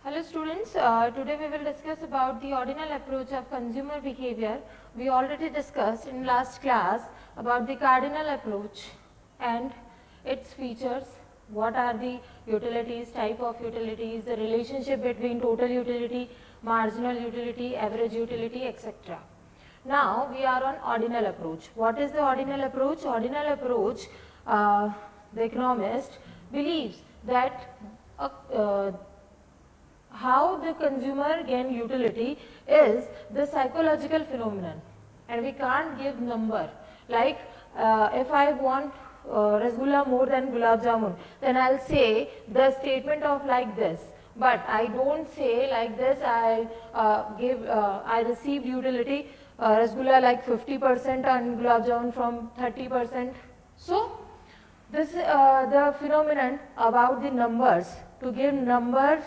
Hello students, today we will discuss about the ordinal approach of consumer behavior. We already discussed in last class about the cardinal approach and its features, what are the utilities, type of utilities, the relationship between total utility, marginal utility, average utility, etc. Now we are on ordinal approach. What is the ordinal approach? Ordinal approach, the economist believes that how the consumer gain utility is the psychological phenomenon, and we can't give number. Like if I want rasgulla more than gulab jamun, then I'll say the statement of like this, but I don't say like this. I received utility rasgulla like 50% and gulab jamun from 30%. So this the phenomenon about the numbers, to give numbers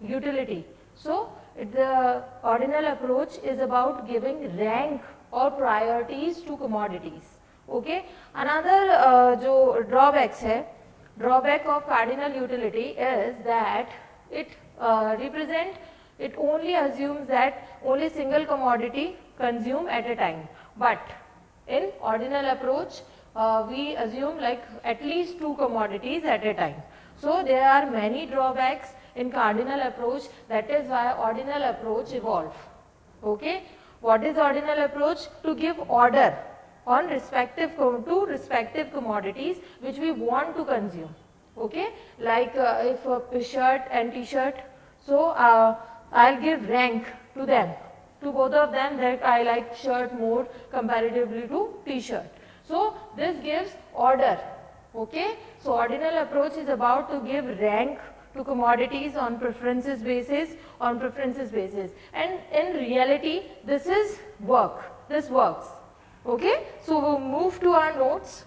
utility. So the ordinal approach is about giving rank or priorities to commodities. Okay. Another जो drawbacks है, drawback of cardinal utility is that it it only assumes that only single commodity consume at a time, but in ordinal approach we assume like at least two commodities at a time. So there are many drawbacks in cardinal approach. That is why ordinal approach evolved. Okay, what is ordinal approach? To give order on respective commodities which we want to consume. Okay, like if a shirt and t-shirt, so I'll give rank to them, to both of them, that I like shirt more comparatively to t-shirt. So this gives order. Okay, so ordinal approach is about to give rank to commodities on preferences basis, and in reality this is work, this works. Okay, so we'll move to our notes.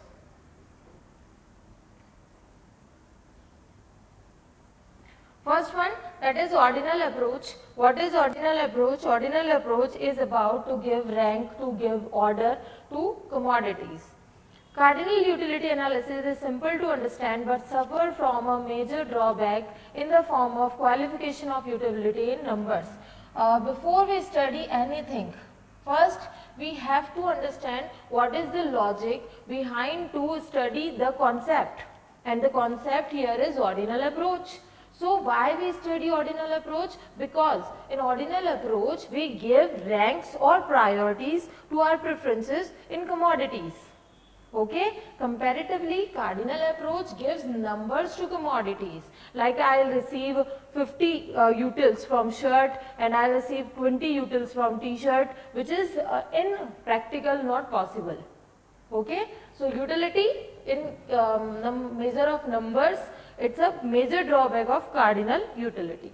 First one, that is ordinal approach. What is ordinal approach? Ordinal approach is about to give rank, to give order to commodities. Cardinal utility analysis is simple to understand but suffer from a major drawback in the form of qualification of utility in numbers. Before we study anything, first we have to understand what is the logic behind to study the concept, and the concept here is ordinal approach. So why we study ordinal approach? Because in ordinal approach we give ranks or priorities to our preferences in commodities. Okay, comparatively cardinal approach gives numbers to commodities, like I'll receive 50 utils from shirt and I'll receive 20 utils from t-shirt, which is in practical not possible. Okay, so utility in measure of numbers, it's a major drawback of cardinal utility.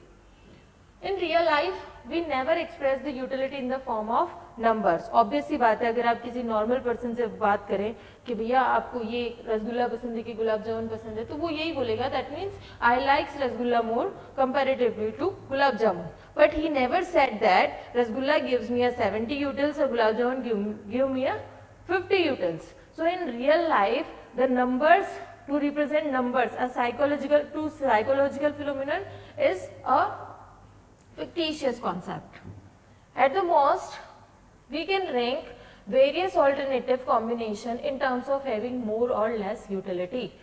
In real life we never express the utility in the form of numbers. Obvious सी बात है, अगर आप किसी normal person से बात करें कि भैया आपको ये रसगुल्ला पसंद है कि गुलाब जामुन पसंद है, तो वो यही बोलेगा that means I likes rasgulla more comparatively to gulab jamun. But he never said that rasgulla gives me 70 utils और gulab jamun give me 50 utils. So in real life the numbers, to represent numbers, a psychological phenomenon, is a fictitious concept. At the most we can rank various alternative combination in terms of having more or less utility.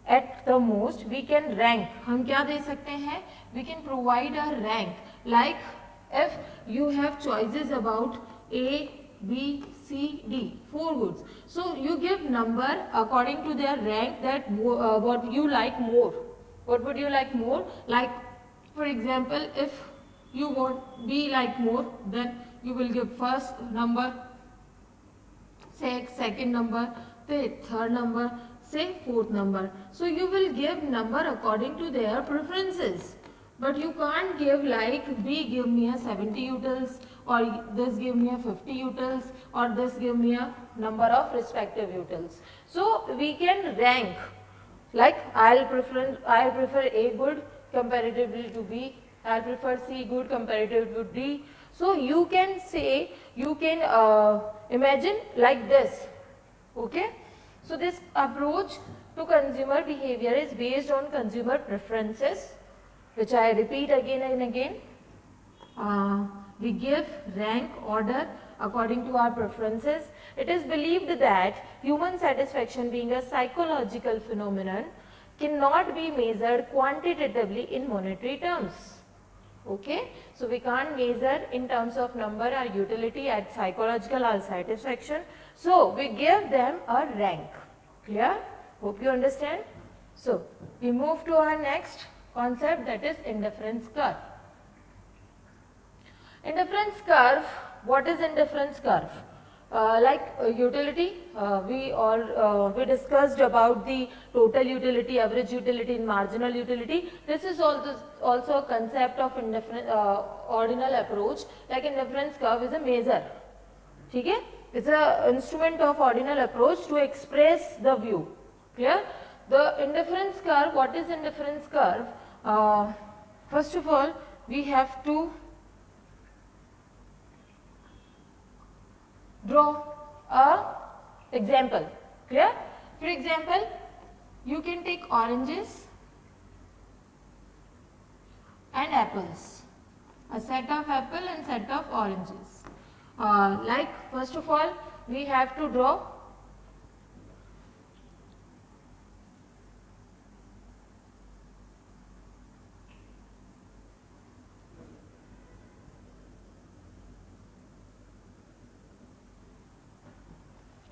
At the most we can rank, हम क्या दे सकते हैं? We can provide a rank, like if you have choices about A, B, C, D, 4 goods. So you give number according to their rank, that what you like more. What would you like more? Like for example, if you want B like more, then you will give first number, say second number, say third number, say fourth number. So you will give number according to their preferences. But you can't give like B give me a 70 utils, or this give me a 50 utils, or this give me a number of respective utils. So we can rank, like I'll prefer A good comparatively to B, I'll prefer C good comparatively to D. So you can say, you can imagine like this. Okay, so this approach to consumer behavior is based on consumer preferences, which I repeat again and again. We give rank order according to our preferences. It is believed that human satisfaction, being a psychological phenomenon, cannot be measured quantitatively in monetary terms. Okay, so we can't measure in terms of number or utility at psychological or satisfaction. So we give them a rank. Clear? Hope you understand. So we move to our next concept, that is indifference curve. Indifference curve, what is indifference curve? Utility, we discussed about the total utility, average utility and marginal utility. This is also a concept of ordinal approach. Like indifference curve is a measure. Okay? It's an instrument of ordinal approach to express the view. Clear? The indifference curve, what is indifference curve? First of all, we have to draw a example. Clear? For example, you can take oranges and apples, a set of apple and set of oranges. First of all, we have to draw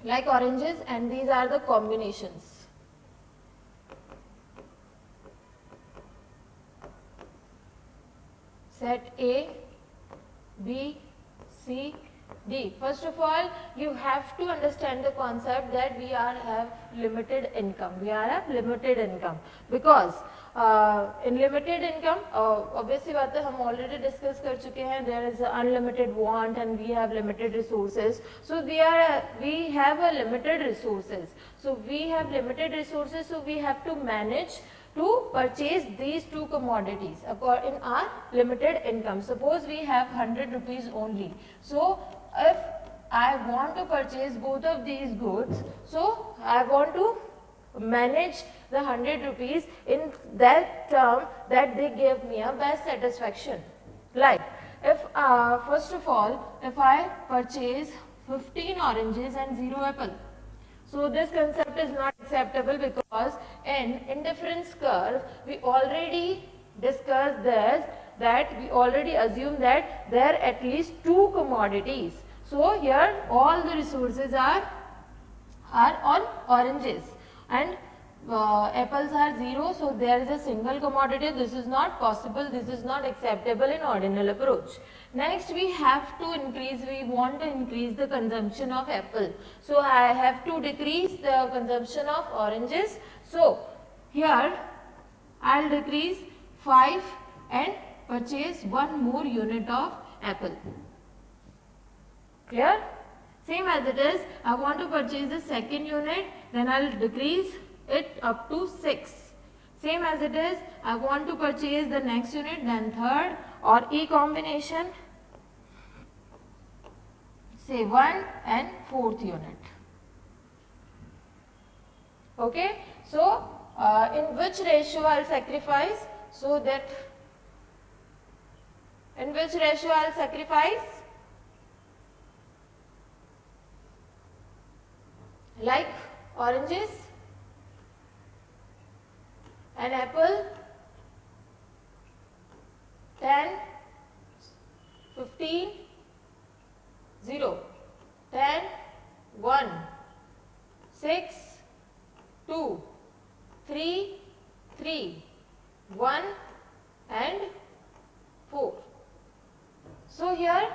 like oranges, and these are the combinations. Set A, B, C, D. First of all, you have to understand the concept that we have limited income. We are a limited income because in limited income, obviously बात है हम already discuss कर चुके हैं. There is unlimited want and we have limited resources. So we have a limited resources. So we have limited resources. So we have to manage to purchase these two commodities in our limited income. Suppose we have 100 rupees only. So if I want to purchase both of these goods, so I want to manage the 100 rupees in that term that they give me a best satisfaction. Like if first of all, if I purchase 15 oranges and 0 apple, so this concept is not acceptable because in indifference curve we already discussed this, that we already assume that there are at least two commodities. So here all the resources are on oranges and apples are 0, so there is a single commodity. This is not possible, this is not acceptable in ordinal approach. Next we want to increase the consumption of apple. So I have to decrease the consumption of oranges. So here I will decrease 5 and purchase 1 more unit of apple. Clear? Same as it is, I want to purchase the second unit, then I will decrease it up to 6. Same as it is, I want to purchase the next unit, then third, or E combination, say 1 and 4th unit. Okay, so in which ratio I will sacrifice? So that in which ratio I will sacrifice? Like oranges and apple, 10, 15, 0, 10, 1, 6, 2, 3, 3, 1 and 4. So here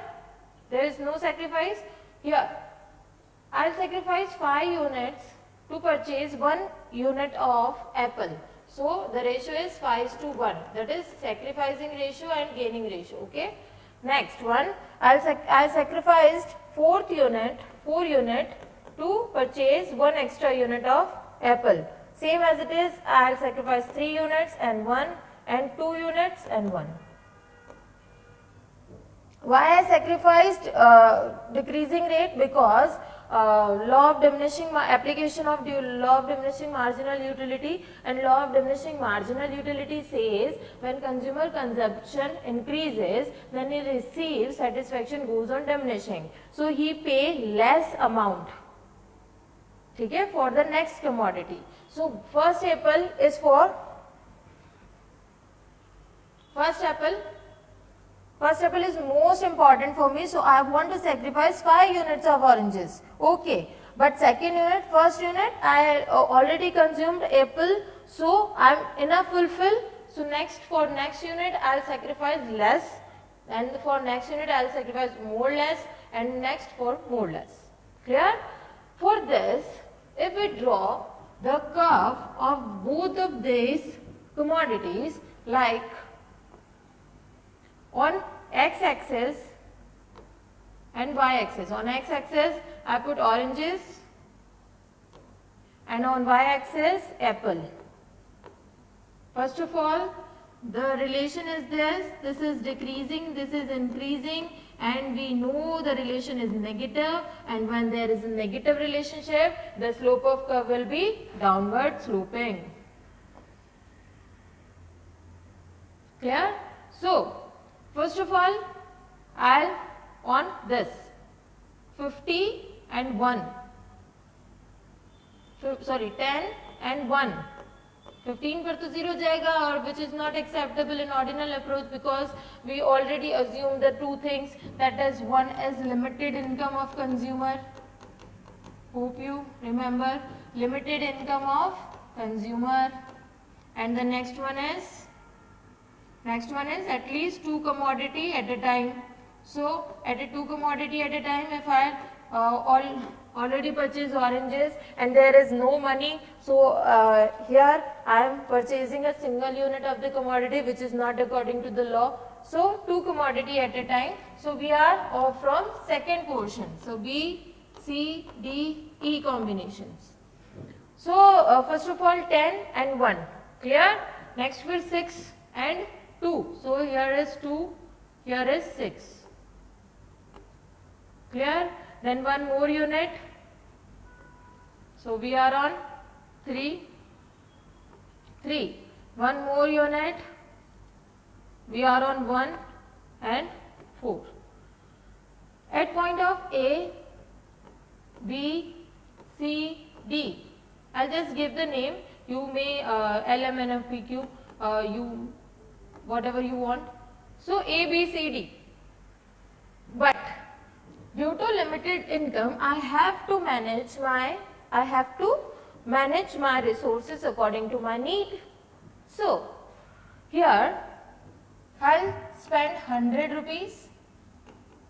there is no sacrifice. Here I will sacrifice 5 units to purchase 1 unit of apple. So the ratio is 5:1. That is sacrificing ratio and gaining ratio. Okay. Next one, I sacrificed 4 unit to purchase 1 extra unit of apple. Same as it is, I will sacrifice 3 units and 1 and 2 units and 1. Why I sacrificed decreasing rate? Because law of diminishing application of law of diminishing marginal utility, and law of diminishing marginal utility says when consumer consumption increases, then he receives satisfaction goes on diminishing. So he pay less amount. Okay, for the next commodity. So first apple is for first apple is most important for me, so I want to sacrifice 5 units of oranges. Okay, but second unit, first unit, I already consumed apple, so I am enough fulfill. So for next unit, I will sacrifice less, and for next unit, I will sacrifice more less, and next for more less. Clear? For this, if we draw the curve of both of these commodities, like on x-axis and y-axis. On x-axis I put oranges and on y-axis apple. First of all, the relation is this is decreasing, this is increasing, and we know the relation is negative, and when there is a negative relationship, the slope of curve will be downward sloping. Clear? So, first of all, I'll on this 50 and 1. Sorry, 10 and 1. 15 पर तो 0 जाएगा, और which is not acceptable in ordinal approach because we already assume the two things, that is one is limited income of consumer. Hope you remember limited income of consumer, and the next one is at least 2 commodity at a time. So at a 2 commodity at a time, if I already purchase oranges and there is no money, so here I am purchasing a single unit of the commodity which is not according to the law. So 2 commodity at a time. So we are from second portion. So B, C, D, E combinations. So first of all 10 and 1. Clear? Next will 6 and 2. So here is 2, here is 6. Clear? Then one more unit. So we are on 3. One more unit. We are on 1 and 4. At point of A, B, C, D. I'll just give the name. You may LM and PQ, you whatever you want. So A, B, C, D. But due to limited income, I have to manage my resources according to my need. So here I'll spend 100 rupees.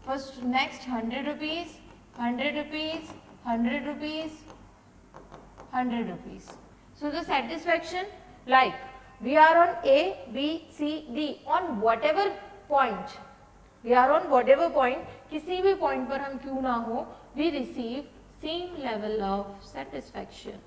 First, next 100 rupees, 100 rupees, 100 rupees, 100 rupees. So the satisfaction, like we are on A, B, C, D, on whatever point, we are on whatever point, किसी भी point पर हम क्यों ना हो, we receive same level of satisfaction.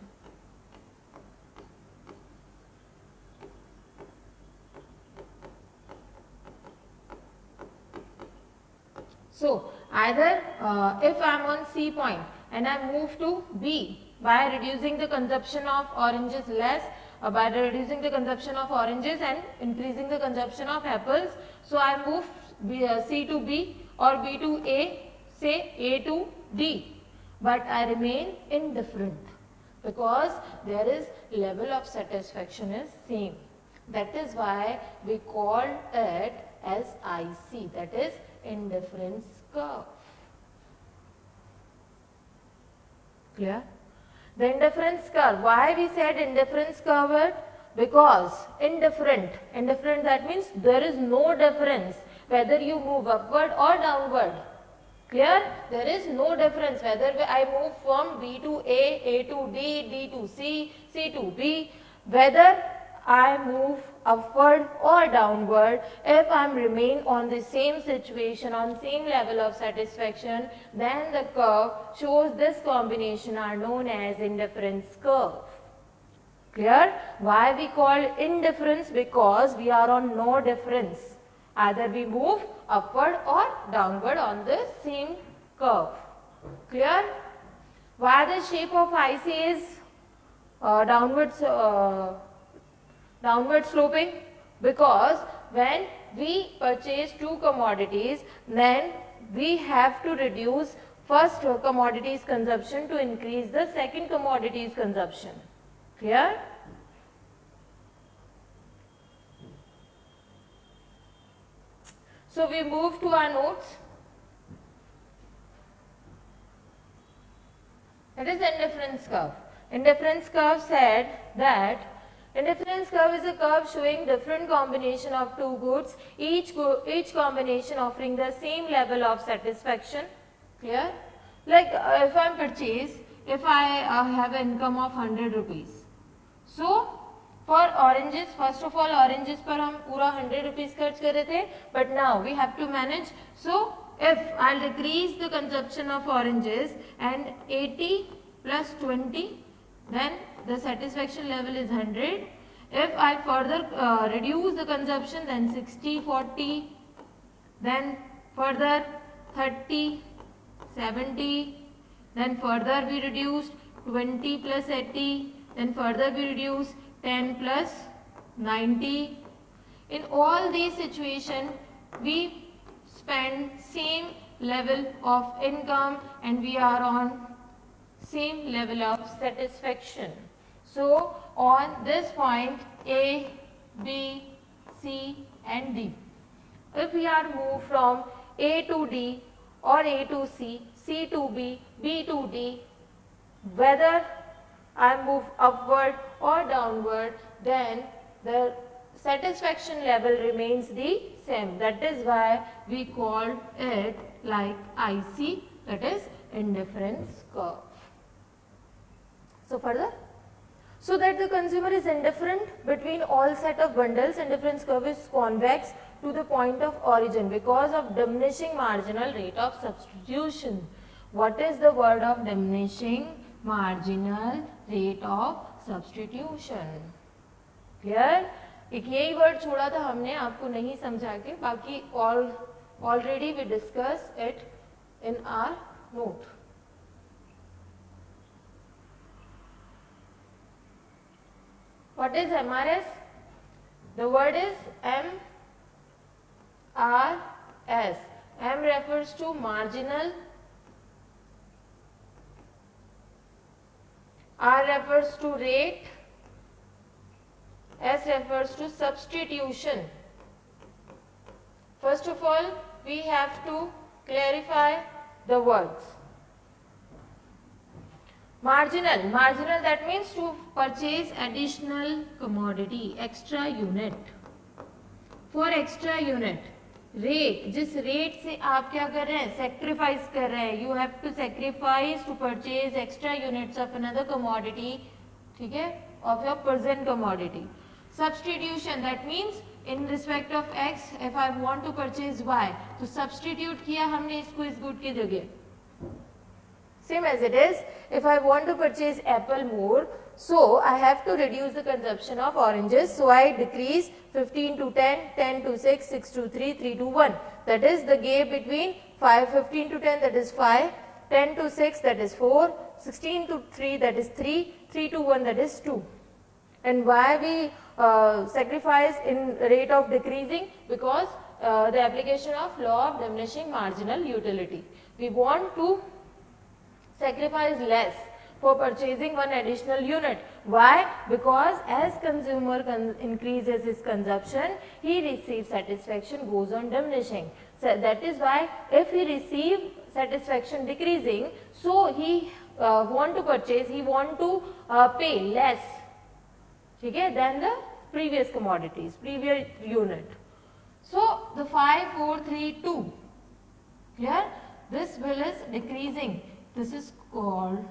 So either if I am on C point and I move to B by reducing the consumption of oranges less, by reducing the consumption of oranges and increasing the consumption of apples, so I move C to B or B to A, say A to D, but I remain indifferent because there is level of satisfaction is same. That is why we call it as IC, that is indifference curve. Clear? The indifference curve. Why we said indifference curve? Because indifferent that means there is no difference whether you move upward or downward. Clear? There is no difference whether I move from B to A, A to D, D to C, C to B, whether I move upward or downward. If I remain on the same situation, on same level of satisfaction, then the curve shows this combination are known as indifference curve. Clear? Why we call indifference? Because we are on no difference. Either we move upward or downward on the same curve. Clear? Why the shape of IC is downward sloping? Because when we purchase two commodities, then we have to reduce first commodity's consumption to increase the second commodity's consumption. Clear? So we move to our notes. That is indifference curve. Indifference curve said that indifference curve is a curve showing different combination of two goods, each combination offering the same level of satisfaction. Clear? Like if I purchase, if I have an income of 100 rupees. So for oranges, first of all oranges पर हम पूरा 100 rupees खर्च कर रहे थे, but now we have to manage. So if I'll decrease the consumption of oranges and 80 plus 20, then the satisfaction level is 100. If I further reduce the consumption, then 60, 40, then further 30, 70, then further we reduce 20 plus 80, then further we reduce 10 plus 90. In all these situations, we spend same level of income and we are on same level of satisfaction. So on this point A, B, C and D, if we are moved from A to D or A to C, C to B, B to D, whether I move upward or downward, then the satisfaction level remains the same. That is why we call it like IC, that is indifference curve. So further, so that the consumer is indifferent between all set of bundles, indifference curve is convex to the point of origin because of diminishing marginal rate of substitution. What is the word of diminishing marginal rate of substitution? Clear? एक यही word छोड़ा था हमने आपको नहीं समझा के, बाकी already we discussed it in our note. What is MRS? The word is MRS. M refers to marginal, R refers to rate, S refers to substitution. First of all, we have to clarify the words. Marginal, that means to purchase additional commodity, extra unit. For extra unit, rate, जिस rate से आप क्या कर रहे हैं, sacrifice कर रहे हैं, you have to sacrifice to purchase extra units of another commodity, ठीक है, of your present commodity. Substitution, that means in respect of x, if I want to purchase y, तो substitute किया हमने इसको इस good की जगह. Same as it is, if I want to purchase apple more, so I have to reduce the consumption of oranges. So I decrease 15 to 10, 10 to 6, 6 to 3, 3 to 1. That is the gap between 15 to 10, that is 5, 10 to 6, that is 4, 16 to 3, that is 3, 3 to 1, that is 2. And why we sacrifice in rate of decreasing? Because the application of law of diminishing marginal utility. We want to sacrifice less for purchasing one additional unit. Why? Because as consumer increases his consumption, he receives satisfaction goes on diminishing. So that is why if he receive satisfaction decreasing, so he want to purchase, he want to pay less, okay, than the previous commodities, previous unit. So the 5, 4, 3, 2, here this bill is decreasing. This is called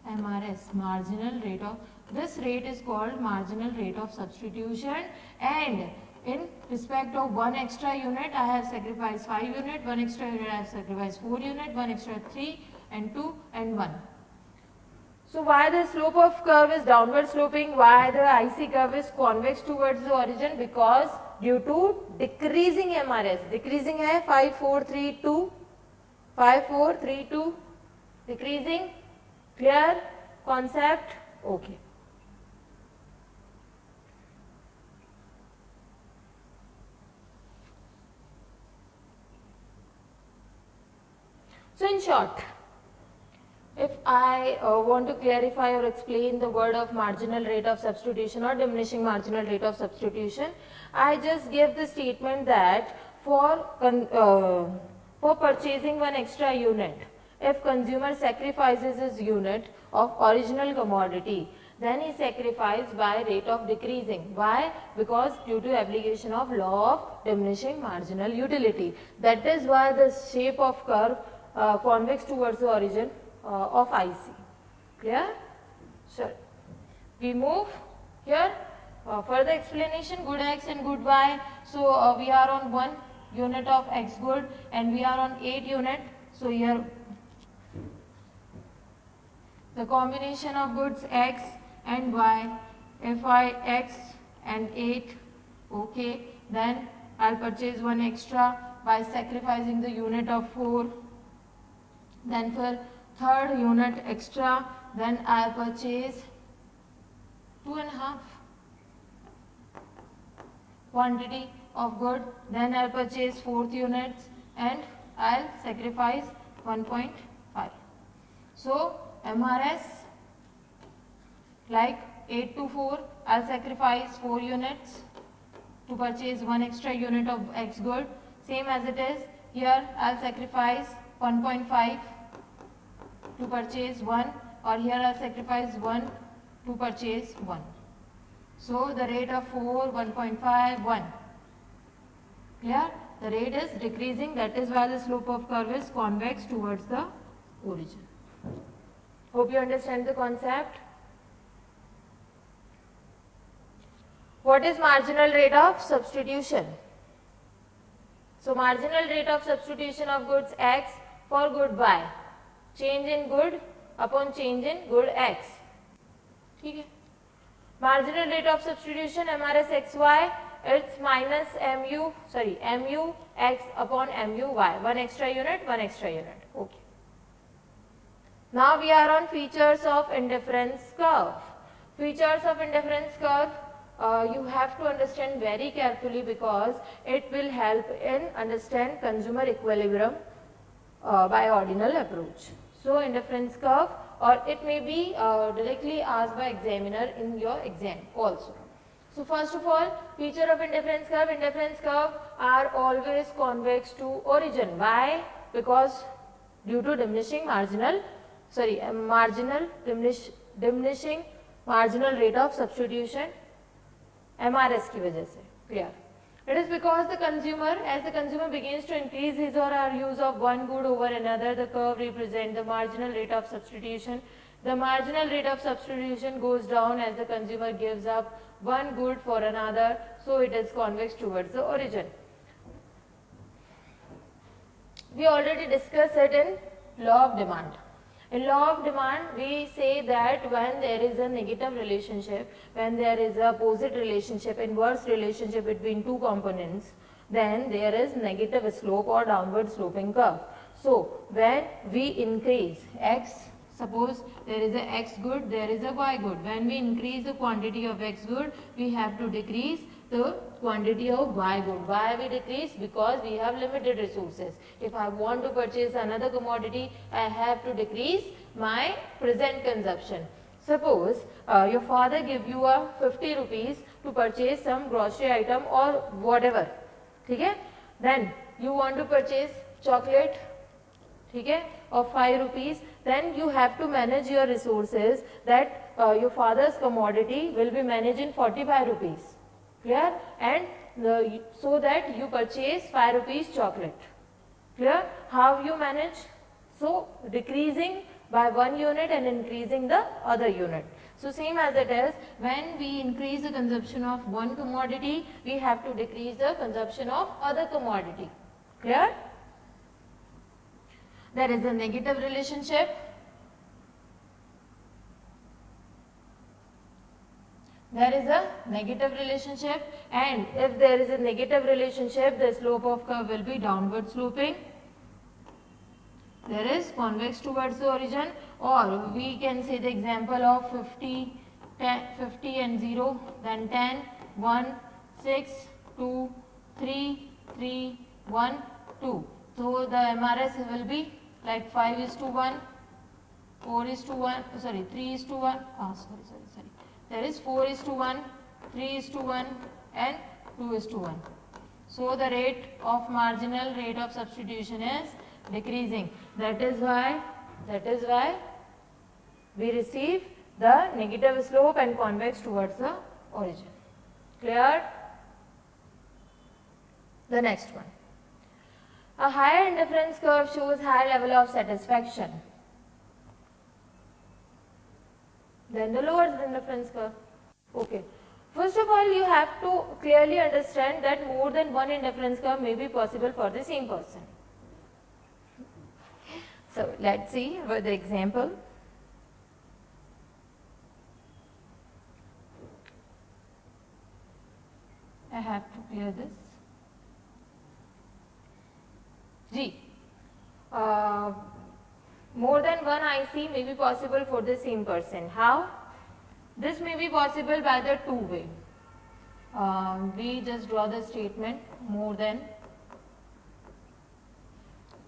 MRS, marginal rate of, this rate is called marginal rate of substitution, and in respect of one extra unit I have sacrificed 5 unit, one extra unit I have sacrificed 4 unit, one extra 3 and 2 and 1. So why the slope of curve is downward sloping, why the IC curve is convex towards the origin? Because due to decreasing MRS, decreasing है 5, 4, 3, 2, 5, 4, 3, 2, decreasing Clear concept? Okay. So in short, if I want to clarify or explain the word of marginal rate of substitution or diminishing marginal rate of substitution, I just give the statement that for purchasing one extra unit, if consumer sacrifices his unit of original commodity, then he sacrificed by rate of decreasing. Why? Because due to application of law of diminishing marginal utility. That is why the shape of curve convex towards the origin of IC. Clear? Sure. We move here. Further explanation, good X and good Y. So we are on 1 unit of X good and we are on 8 unit. So here the combination of goods X and Y, if I X and 8, okay, then I'll purchase one extra by sacrificing the unit of 4. Then for third unit extra, then I'll purchase 2.5 quantity of good. Then I'll purchase fourth units and I'll sacrifice 1.5. So MRS like 8 to 4, I'll sacrifice 4 units to purchase one extra unit of X good. Same as it is here, I'll sacrifice 1.5 to purchase 1, or here I'll sacrifice 1 to purchase 1. So the rate of 4, 1.5, 1. Clear? The rate is decreasing, that is why the slope of curve is convex towards the origin. Hope you understand the concept. What is marginal rate of substitution? So marginal rate of substitution of goods X for good Y. Change in good upon change in good X. ठीक है. Marginal rate of substitution MRS XY, it's minus MU X upon MU Y. One extra unit, one extra unit. Okay. Now we are on features of indifference curve. Features of indifference curve you have to understand very carefully because it will help in understand consumer equilibrium by ordinal approach. So indifference curve, or it may be directly asked by examiner in your exam also. So first of all, feature of indifference curve are always convex to origin. Why? Because due to diminishing diminishing marginal rate of substitution MRS की वजह से. Clear? It is because as the consumer begins to increase his or her use of one good over another, the curve represents the marginal rate of substitution. The marginal rate of substitution goes down as the consumer gives up one good for another, so it is convex towards the origin. We already discussed it in law of demand. In law of demand, we say that when there is a negative relationship, when there is a opposite relationship, inverse relationship between two components, then there is negative slope or downward sloping curve. So when we increase X, suppose there is a X good, there is a Y good. When we increase the quantity of X good, we have to decrease the quantity of Y good. Why we decrease? Because we have limited resources. If I want to purchase another commodity, I have to decrease my present consumption. Suppose your father give you a 50 rupees to purchase some grocery item or whatever. Okay? Then you want to purchase chocolate, okay, of 5 rupees. Then you have to manage your resources that your father's commodity will be managed in 45 rupees. Clear? And so that you purchase 5 rupees chocolate. Clear? How you manage? So decreasing by one unit and increasing the other unit. So same as it is, when we increase the consumption of one commodity, we have to decrease the consumption of other commodity. Clear? There is a negative relationship. There is a negative relationship, and if there is a negative relationship, the slope of curve will be downward sloping. there is convex towards the origin, or we can say the example of 50, 10, 50 and 0, then 10, 1, 6, 2, 3, 3, 1, 2. So the MRS will be like 5:1, 4:1, sorry, 3:1, sorry. There is 4:1, 3:1 and 2:1. So the marginal rate of substitution is decreasing. That is why we receive the negative slope and convex towards the origin. Clear? The next one. A higher indifference curve shows higher level of satisfaction than the lower indifference curve. Okay. First of all, you have to clearly understand that more than one indifference curve may be possible for the same person. So, let's see with the example. I have to clear this. G. More than one IC may be possible for the same person. How? This may be possible by the two way. We just draw the statement, more than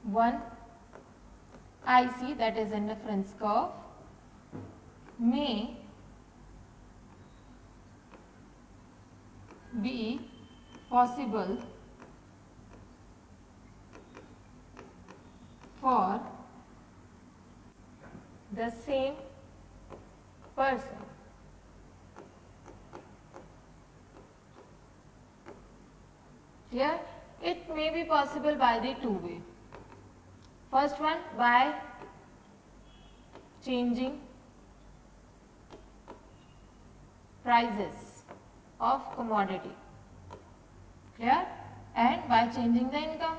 one IC, that is indifference curve, may be possible for the same person. Here it may be possible by the two way. First one, by changing prices of commodity. Clear? And by changing the income.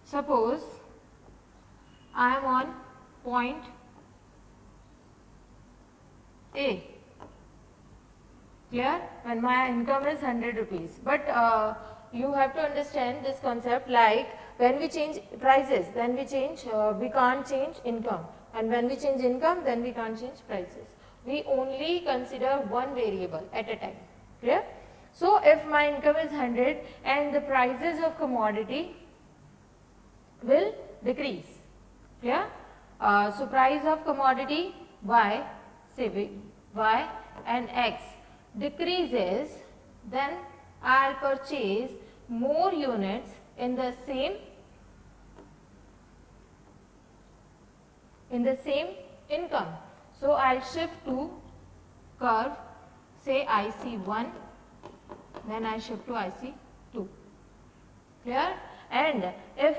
Suppose I am on point A. Clear? When my income is 100 rupees. But you have to understand this concept, like when we change prices, then we can't change income. And when we change income, then we can't change prices. We only consider one variable at a time. Clear? So if my income is 100 and the prices of commodity will decrease. Clear? So price of commodity Y, say Y and X decreases, then I'll purchase more units in the same income. So I'll shift to curve, say IC1, then I shift to IC2. Clear? And if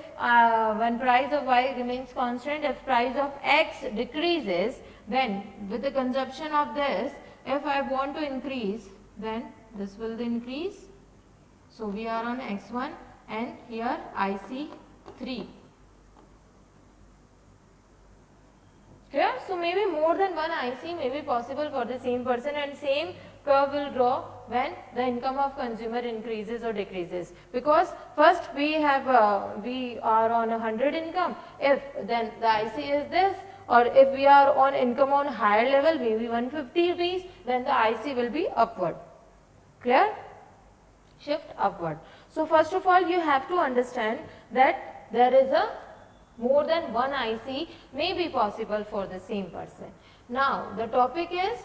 when price of Y remains constant, if price of X decreases, then with the consumption of this, if I want to increase, then this will increase. So we are on X1 and here IC3. Clear? So maybe more than one IC may be possible for the same person, and same curve will draw when the income of consumer increases or decreases. Because first we are on 100 income. If then the IC is this, or if we are on income on higher level, maybe 150 rupees, then the IC will be upward. Clear? Shift upward. So first of all, you have to understand that there is a more than one IC may be possible for the same person. Now the topic is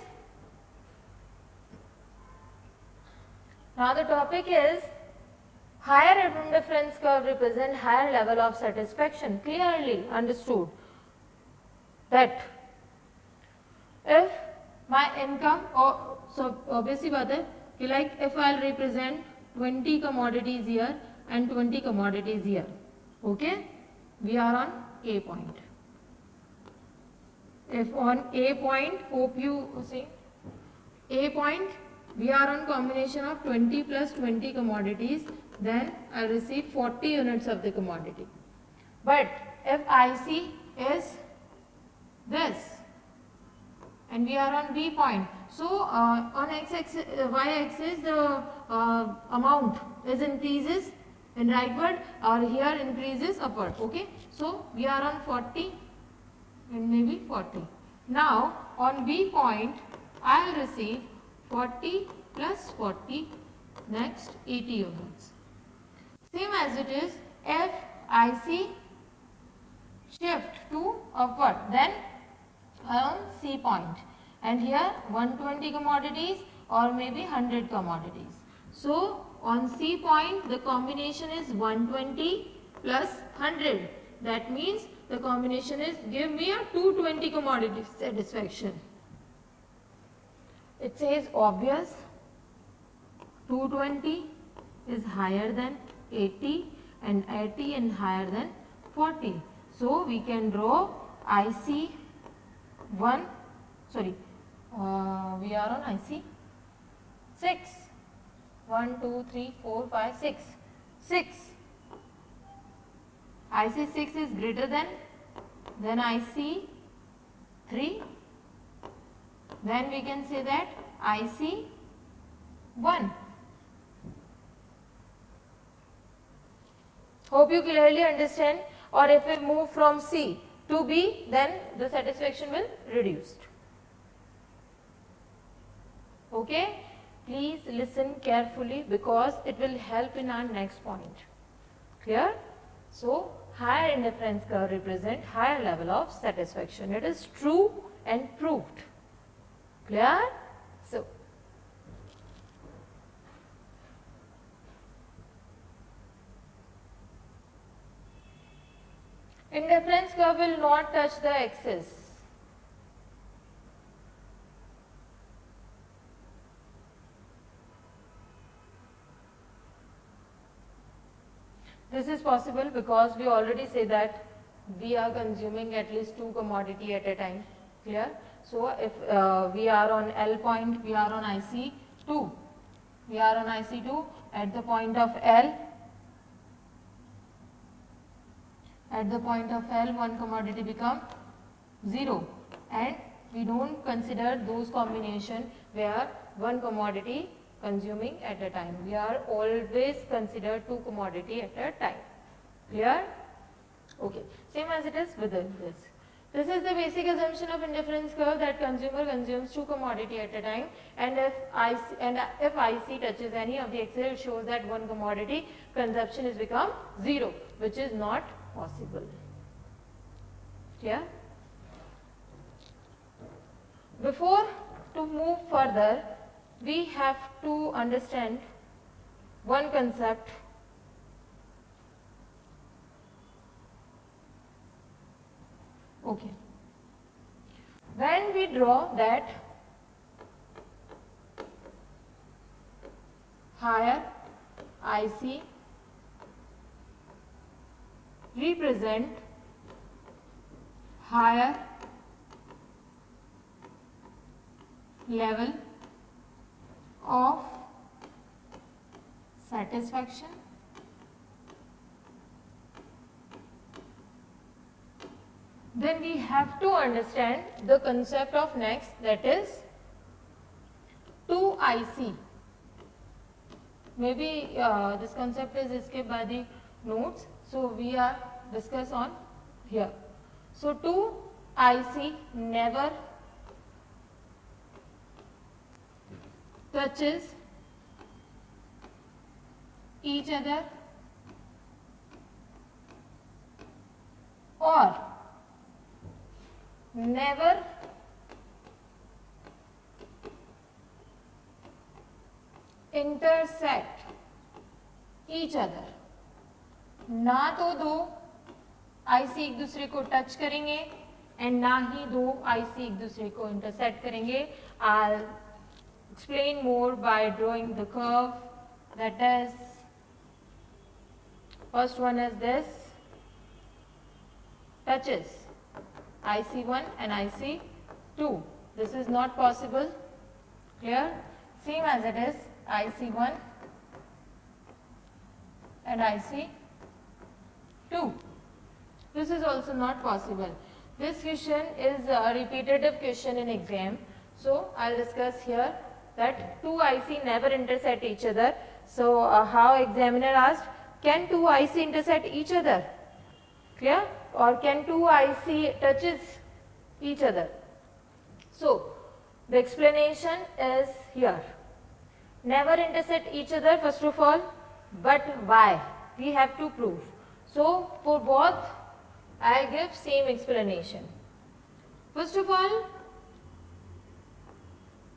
higher indifference curve represent higher level of satisfaction. Clearly understood that if my income, so obviously बात है कि like if I'll represent 20 commodities here and 20 commodities here, okay, we are on A point. If on A point, hope you see, A point, we are on combination of 20 plus 20 commodities, then I'll receive 40 units of the commodity. But if IC is this and we are on B point. So on x-axis, y-axis the amount is increases in rightward, or here increases upward. Okay, so we are on 40 and maybe 40. Now on B point I will receive 40 plus 40, next 80 units. Same as it is, if I see shift to upward, then on C point, and here 120 commodities or maybe 100 commodities. So on C point the combination is 120 plus 100. That means the combination is give me a 220 commodity satisfaction. It says obvious, 220 is higher than 80 and 80 and higher than 40. So we can draw IC 1, sorry, we are on IC 6. 1, 2, 3, 4, 5, 6. 6. IC 6 is greater than IC 3. Then we can say that IC 1. Hope you clearly understand. Or if we move from C to B, then the satisfaction will reduced. Okay, please listen carefully because it will help in our next point. Clear? So higher indifference curve represent higher level of satisfaction. It is true and proved. Clear? So indifference curve will not touch the axis. This is possible because we already say that we are consuming at least 2 commodity at a time. Clear? So if we are on L point, we are on IC2. We are on IC2 at the point of L. At the point of L, one commodity become 0, and we don't consider those combination where one commodity consuming at a time. We are always consider 2 commodity at a time. Clear? Okay. Same as it is within this. This is the basic assumption of indifference curve, that consumer consumes 2 commodity at a time, and if IC touches any of the axis, it shows that one commodity consumption is become 0, which is not possible. Clear? Before to move further, we have to understand one concept. Okay. When we draw that higher IC represent higher level of satisfaction, then we have to understand the concept of next, that is 2IC. Maybe this concept is skipped by the notes, so we are discuss on here. So 2IC never touches each other or never intersect each other. ना तो दो IC एक दूसरे को touch करेंगे and ना ही दो IC एक दूसरे को इंटरसेक्ट करेंगे. I'll explain more by drawing the curve. That is, first one is this, touches IC1 and IC2. This is not possible. Clear? Same as it is IC1 and IC2. This is also not possible. This question is a repetitive question in exam. So I'll discuss here that two IC never intersect each other. So how examiner asked, can two IC intersect each other? Clear? Or can two IC touches each other? So the explanation is here. Never intersect each other first of all, but why? We have to prove. So for both I'll give same explanation. First of all,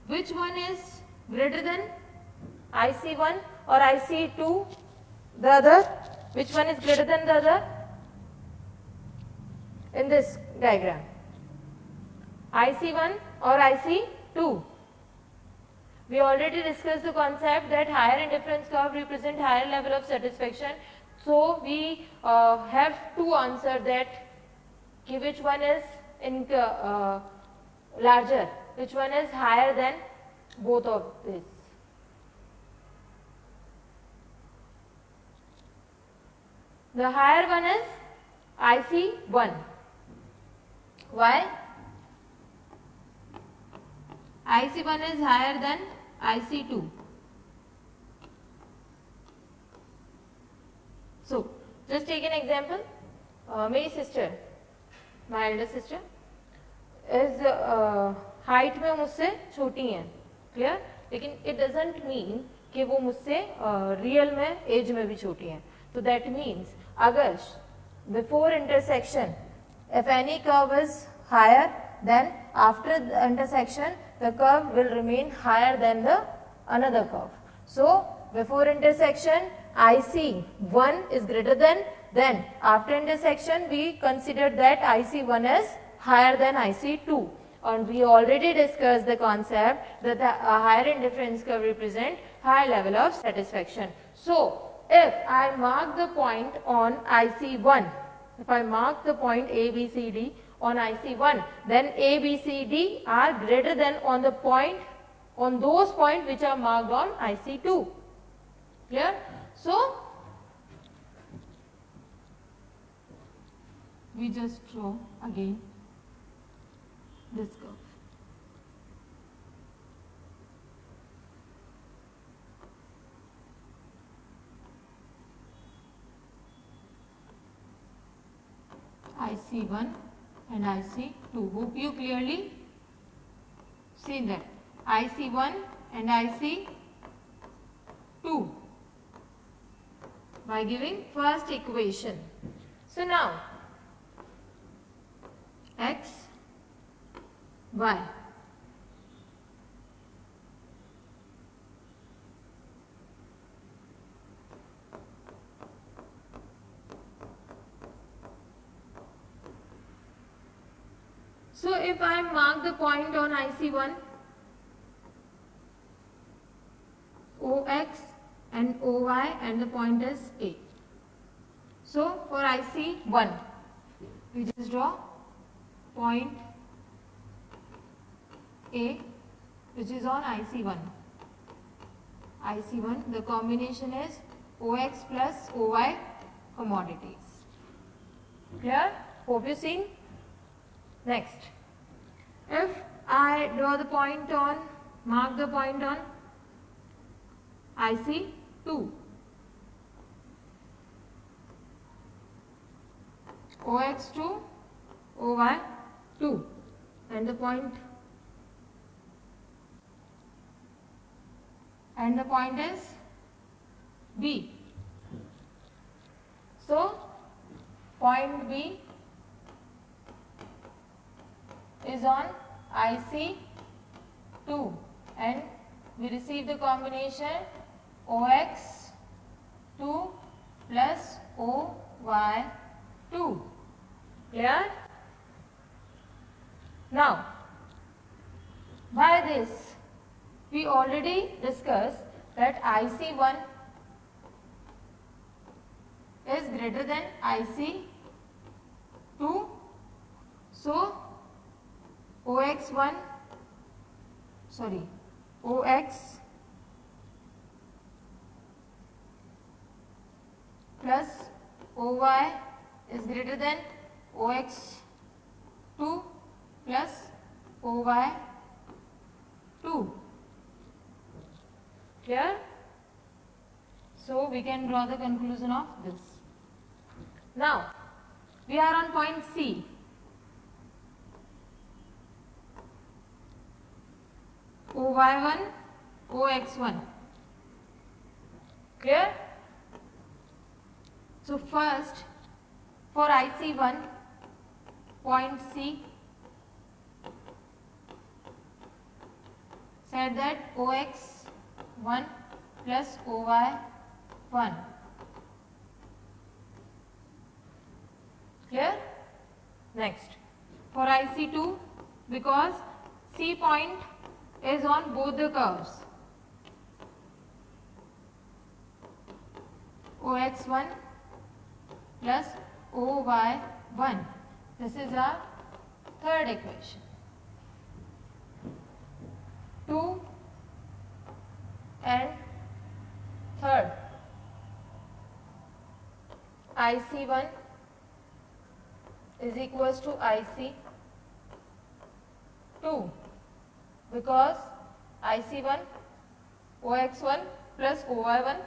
which one is greater than IC1 or IC2? The other? Which one is greater than the other? In this diagram, IC1 or IC2? We already discussed the concept that higher indifference curve represent higher level of satisfaction. So we have to answer that which one is larger, which one is higher than both of this. The higher one is IC1. Why? IC1 is higher than IC2. So, just take an example. My sister, my elder sister, is height में मुझसे छोटी हैं, clear? लेकिन it doesn't mean कि वो मुझसे real में age में भी छोटी हैं. So that means अगर before intersection, if any curve is higher, then after the intersection, the curve will remain higher than the another curve. So before intersection, IC1 is greater than, then after intersection we consider that IC1 is higher than IC2, and we already discussed the concept that the higher indifference curve represent higher level of satisfaction. So if I mark the point on IC1, if I mark the point A, B, C, D on IC1, then A, B, C, D are greater than on the point, on those points which are marked on IC2. Clear? So we just draw again this curve. IC1 and IC2. Hope you clearly see that. IC1 and IC2 by giving first equation. So now X, Y. So if I mark the point on IC1, OX and OY, and the point is A. So for IC1, we just draw point A, which is on IC1. IC1, the combination is OX plus OY commodities. Clear? Hope you seen. Next, if I draw the point on, mark the point on IC2, OX2, OY2, and the point is B. So point B is on IC2 and we receive the combination OX2 plus OY2. Clear? Now, by this we already discussed that IC1 is greater than IC2. So OX plus OY is greater than OX2 plus OY2. Clear? So we can draw the conclusion of this. Now we are on point C. OY1, OX1. Clear? So first for IC1, point C, said that OX1 plus OY1. Clear? Next, for IC2, because C point is on both the curves, OX1 plus OY1. This is our third equation. 2 and third, IC1 is equals to IC2, because IC1 OX1 plus OY1,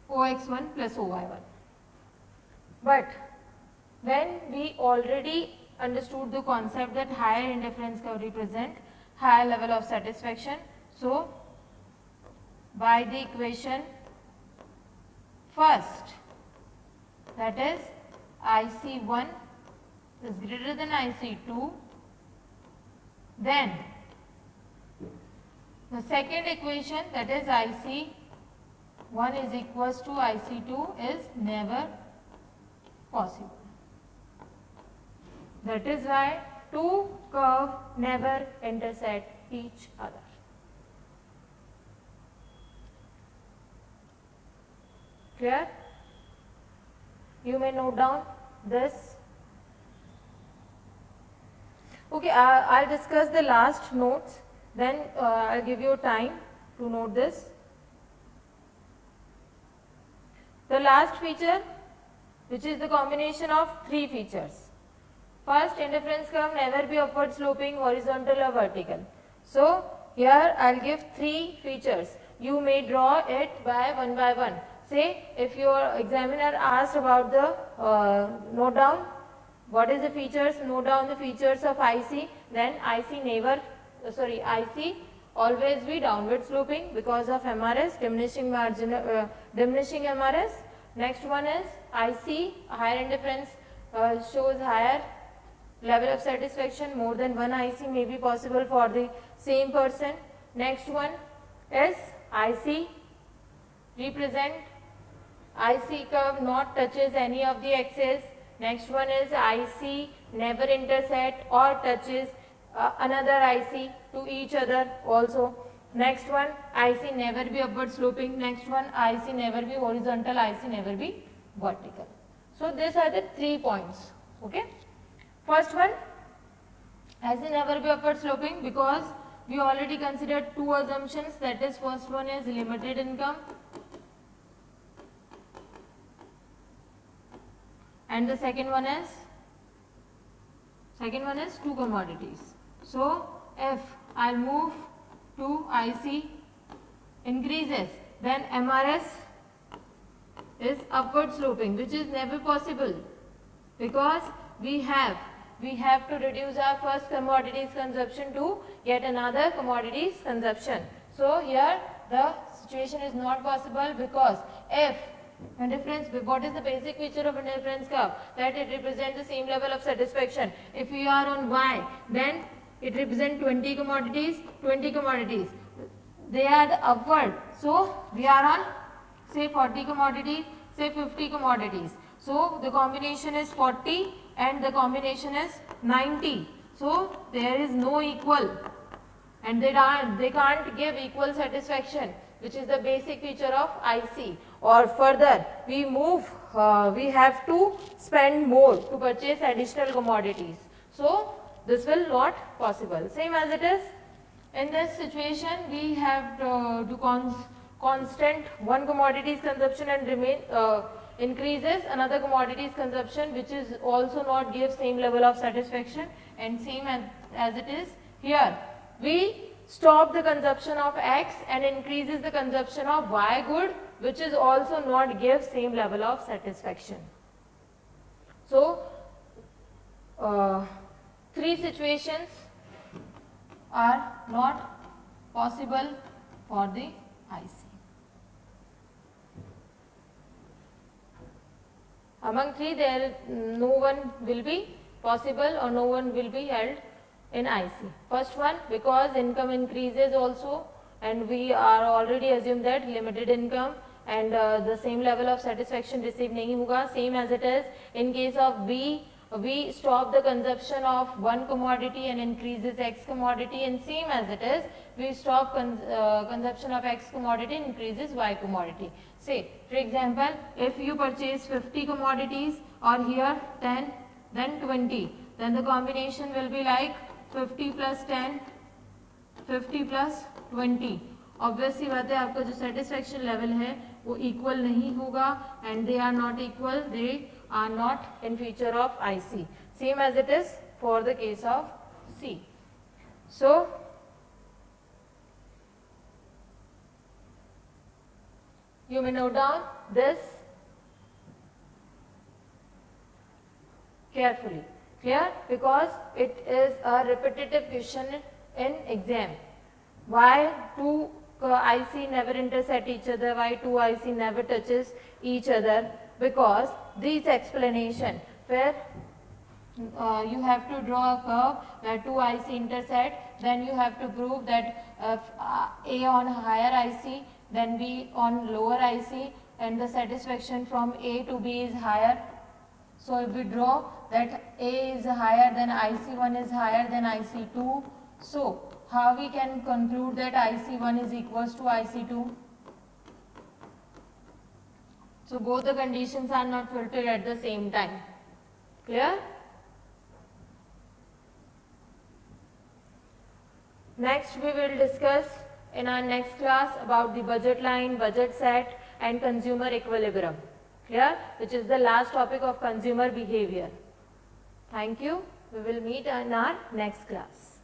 OX1 plus OY1. But when we already understood the concept that higher indifference curve represent higher level of satisfaction, so by the equation first, that is IC1 is greater than IC2, then the second equation, that is IC1 is equals to IC2, is never possible. That is why two curves never intersect each other. Clear? You may note down this. Okay, I'll discuss the last notes, then I'll give you time to note this. The last feature, which is the combination of three features. First, indifference curve never be upward sloping, horizontal or vertical. So here I'll give three features. You may draw it by one. Say if your examiner asked about the note down what is the features, note down the features of IC, then IC always be downward sloping because of MRS, diminishing MRS. Next one is IC, higher indifference shows higher level of satisfaction, more than one IC may be possible for the same person. Next one is IC, represent IC curve not touches any of the axes. Next one is IC never intersect or touches another IC to each other also. Next one, IC never be upward sloping. Next one, IC never be horizontal, IC never be vertical. So these are the 3 points. Okay. First one, IC never be upward sloping, because we already considered two assumptions, that is first one is limited income and the second one is two commodities. So if I'll move to IC increases, then MRS is upward sloping, which is never possible, because we have to reduce our first commodities consumption to yet another commodities consumption. So here the situation is not possible, because if indifference, what is the basic feature of indifference curve? That it represents the same level of satisfaction. If we are on Y, then it represents 20 commodities. They are the upward. So we are on say 40 commodities, say 50 commodities. So the combination is 40 and the combination is 90. So there is no equal, and they can't give equal satisfaction, which is the basic feature of IC. Or further, we have to spend more to purchase additional commodities. So this will not possible. Same as it is in this situation, we have to constant one commodities consumption and remain increases another commodities consumption, which is also not give same level of satisfaction. And same as it is here, we stop the consumption of X and increases the consumption of Y good, which is also not give same level of satisfaction. So, three situations are not possible for the IC. Among three, there no one will be possible or no one will be held in IC. First one, because income increases also, and we are already assumed that limited income and the same level of satisfaction received nahi hoga, same as it is in case of B. We stop the consumption of one commodity and increases X commodity, and same as it is we stop consumption of X commodity and increases Y commodity. Say for example, if you purchase 50 commodities or here 10 then 20, then the combination will be like 50 plus 10, 50 plus 20. Obviously बात है, आपका जो satisfaction level है वो equal नहीं होगा, and they are not equal, they are not in feature of IC, same as it is for the case of C. So you may note down this carefully. Clear? Because it is a repetitive question in exam. Why two IC never intersect each other? Why two IC never touches each other? Because this explanation where you have to draw a curve where two IC intersect, then you have to prove that A on higher IC, then B on lower IC, and the satisfaction from A to B is higher. So if we draw that A is higher than IC1 is higher than IC2, so how we can conclude that IC1 is equals to IC2? So both the conditions are not fulfilled at the same time. Clear? Next we will discuss in our next class about the budget line, budget set and consumer equilibrium. Clear? Which is the last topic of consumer behavior. Thank you. We will meet in our next class.